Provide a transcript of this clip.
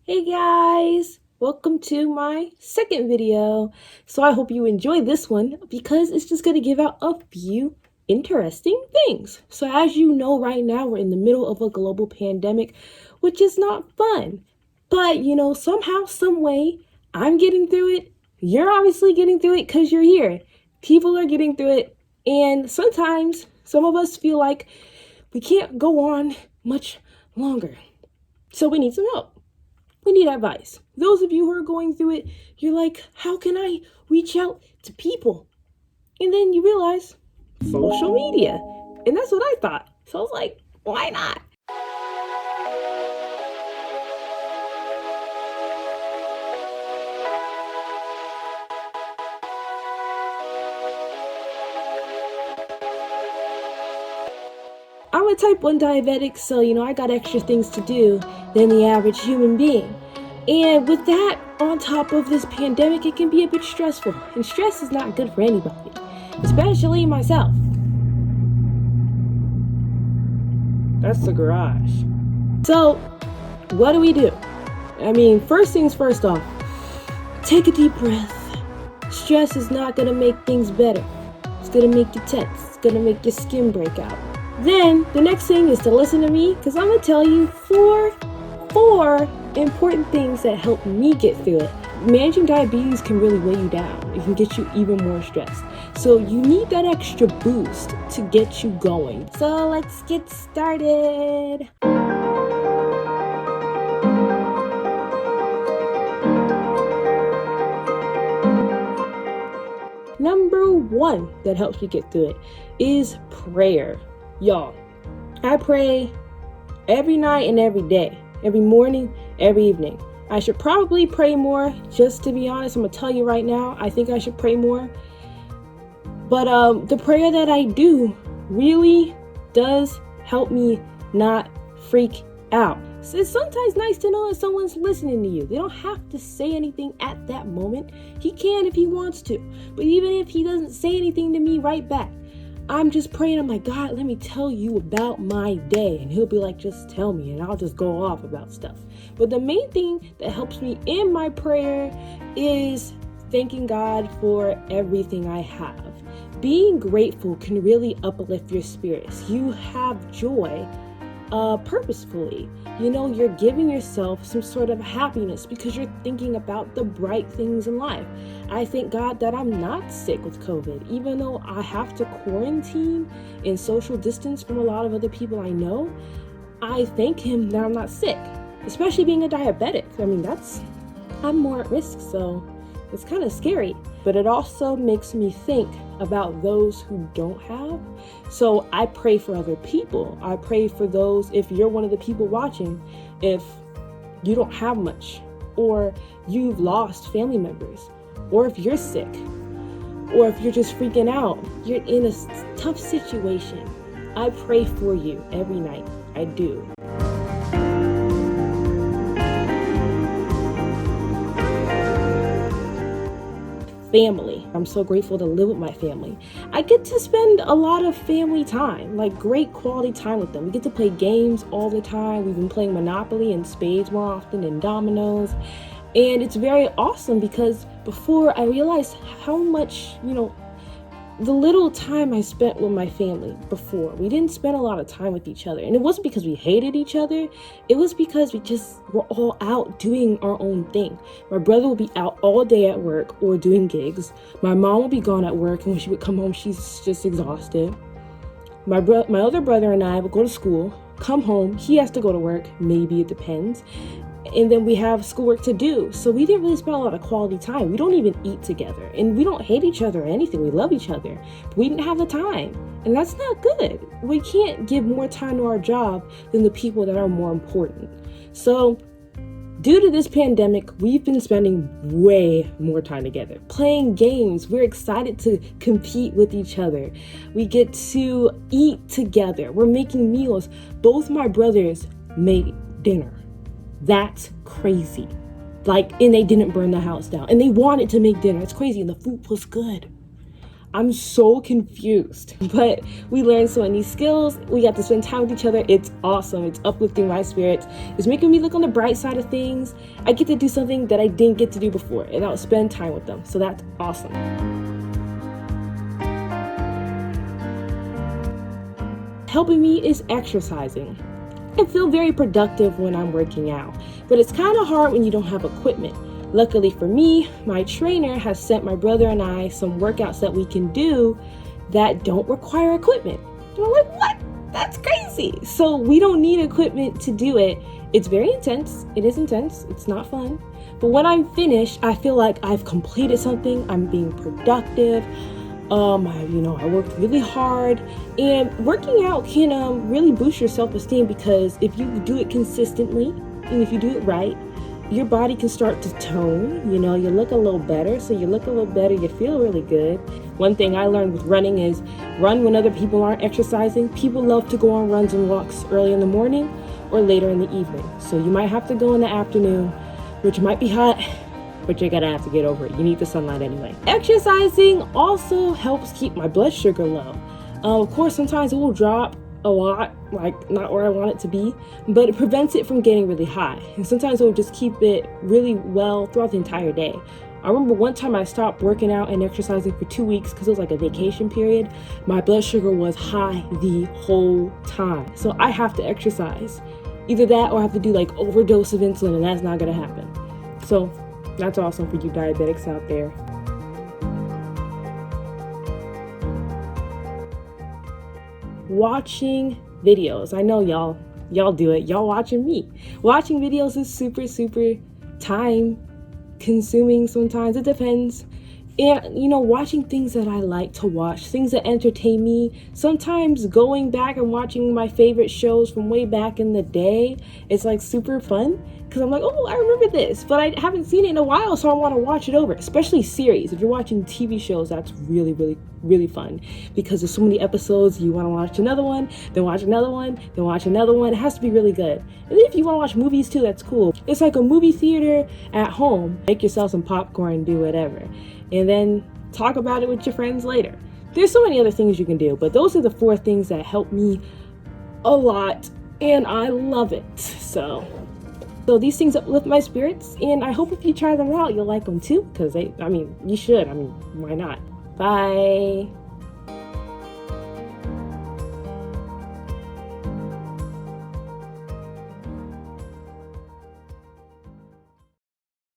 Hey guys, welcome to my second video. So I hope you enjoy this one because it's just going to give out a few interesting things. So as you know, right now we're in the middle of a global pandemic, which is not fun. But somehow, some way, I'm getting through it. You're obviously getting through it because you're here. People are getting through it. And sometimes some of us feel like we can't go on much longer. So we need some help. We need advice. Those of you who are going through it, you're like, how can I reach out to people? And then you realize social media. And that's what I thought. So I was like, why not? I'm a type 1 diabetic, so I got extra things to do than the average human being. And with that, on top of this pandemic, it can be a bit stressful. And stress is not good for anybody, especially myself. That's the garage. So, what do? First things first off, take a deep breath. Stress is not gonna make things better. It's gonna make you tense. It's gonna make your skin break out. Then, the next thing is to listen to me, because I'm gonna tell you four important things that help me get through it. Managing diabetes can really weigh you down. It can get you even more stressed. So you need that extra boost to get you going. So let's get started. Number one that helps me get through it is prayer. Y'all, I pray every night and every day, every morning, every evening. I should probably pray more, just to be honest. I'm gonna tell you right now, I think I should pray more. But the prayer that I do really does help me not freak out. So it's sometimes nice to know that someone's listening to you. They don't have to say anything at that moment. He can if he wants to. But even if he doesn't say anything to me right back, I'm just praying. I'm like, God, let me tell you about my day. And he'll be like, just tell me. And I'll just go off about stuff. But the main thing that helps me in my prayer is thanking God for everything I have. Being grateful can really uplift your spirits. You have joy purposefully. You're giving yourself some sort of happiness because you're thinking about the bright things in life. I thank God that I'm not sick with COVID, even though I have to quarantine and social distance from a lot of other people I know. I thank him that I'm not sick, especially being a diabetic. I'm more at risk, so it's kind of scary. But it also makes me think about those who don't have. So I pray for other people. I pray for those, if you're one of the people watching, if you don't have much, or you've lost family members, or if you're sick, or if you're just freaking out, you're in a tough situation. I pray for you every night. I do. Family. I'm so grateful to live with my family. I get to spend a lot of family time, like great quality time with them. We get to play games all the time. We've been playing Monopoly and spades more often and dominoes. And it's very awesome because before I realized how much, the little time I spent with my family before, we didn't spend a lot of time with each other. And it wasn't because we hated each other. It was because we just were all out doing our own thing. My brother would be out all day at work or doing gigs. My mom would be gone at work, and when she would come home, she's just exhausted. My other brother and I would go to school, come home. He has to go to work. Maybe it depends. And then we have schoolwork to do. So we didn't really spend a lot of quality time. We don't even eat together. And we don't hate each other or anything. We love each other. But we didn't have the time. And that's not good. We can't give more time to our job than the people that are more important. So due to this pandemic, we've been spending way more time together. Playing games. We're excited to compete with each other. We get to eat together. We're making meals. Both my brothers made dinner. That's crazy. And they didn't burn the house down. And they wanted to make dinner. It's crazy. And the food was good. I'm so confused. But we learned so many skills. We got to spend time with each other. It's awesome. It's uplifting my spirits. It's making me look on the bright side of things. I get to do something that I didn't get to do before, and I'll spend time with them. So that's awesome. Helping me is exercising. I feel very productive when I'm working out, but it's kind of hard when you don't have equipment. Luckily for me, my trainer has sent my brother and I some workouts that we can do that don't require equipment. And I'm like, what? That's crazy. So we don't need equipment to do it. It's very intense. It is intense. It's not fun. But when I'm finished, I feel like I've completed something. I'm being productive. I worked really hard, and working out can really boost your self-esteem, because if you do it consistently and if you do it right, your body can start to tone. You look a little better. So you look a little better, you feel really good. One thing I learned with running is run when other people aren't exercising. People love to go on runs and walks early in the morning or later in the evening. So you might have to go in the afternoon, which might be hot, but you're gonna have to get over it. You need the sunlight anyway. Exercising also helps keep my blood sugar low. Of course, sometimes it will drop a lot, like not where I want it to be, but it prevents it from getting really high. And sometimes it will just keep it really well throughout the entire day. I remember one time I stopped working out and exercising for 2 weeks because it was like a vacation period. My blood sugar was high the whole time. So I have to exercise. Either that or I have to do like overdose of insulin, and that's not gonna happen. So that's awesome for you diabetics out there. Watching videos. I know y'all do it. Y'all watching me. Watching videos is super time consuming sometimes. It depends. And watching things that I like to watch, things that entertain me. Sometimes going back and watching my favorite shows from way back in the day, it's like super fun, because I'm like, oh, I remember this, but I haven't seen it in a while, so I want to watch it over. Especially series. If you're watching TV shows, that's really fun, because there's so many episodes. You want to watch another one, then watch another one, then watch another one. It has to be really good. And then if you want to watch movies too, that's cool. It's like a movie theater at home. Make yourself some popcorn, do whatever, and then talk about it with your friends later. There's so many other things you can do, but those are the 4 things that help me a lot, and I love it. So these things uplift my spirits, and I hope if you try them out, you'll like them too, because you should. Why not? Bye.